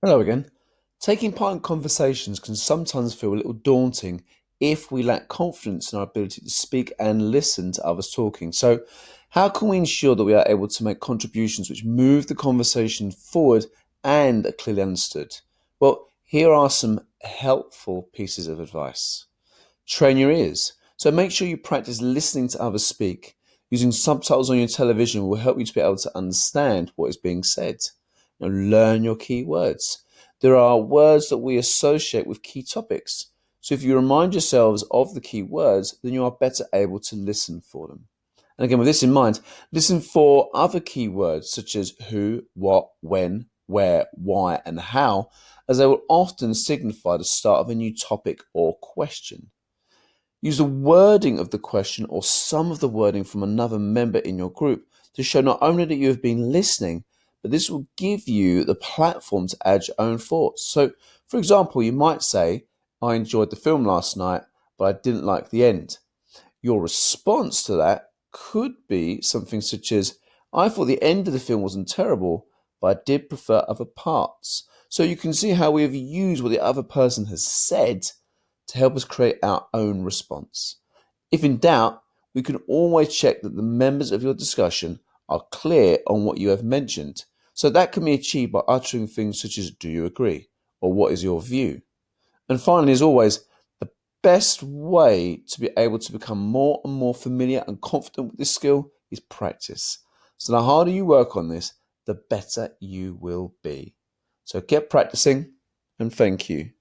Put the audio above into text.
Hello again. Taking part in conversations can sometimes feel a little daunting if we lack confidence in our ability to speak and listen to others talking. So, how can we ensure that we are able to make contributions which move the conversation forward and are clearly understood? Well, here are some helpful pieces of advice. Train your ears. So, make sure you practice listening to others speak. Using subtitles on your television will help you to be able to understand what is being said. Now, learn your key words. There are words that we associate with key topics. So if you remind yourselves of the key words, then you are better able to listen for them. And again, with this in mind, listen for other key words such as who, what, when, where, why, and how, as they will often signify the start of a new topic or question. Use the wording of the question or some of the wording from another member in your group to show not only that you have been listening, but this will give you the platform to add your own thoughts. So, for example, you might say, I enjoyed the film last night, but I didn't like the end. Your response to that could be something such as, I thought the end of the film wasn't terrible, but I did prefer other parts. So you can see how we have used what the other person has said to help us create our own response. If in doubt, we can always check that the members of your discussion are clear on what you have mentioned. So that can be achieved by uttering things such as, do you agree? Or what is your view? And finally, as always, the best way to be able to become more and more familiar and confident with this skill is practice. So the harder you work on this, the better you will be. So get practicing, and thank you.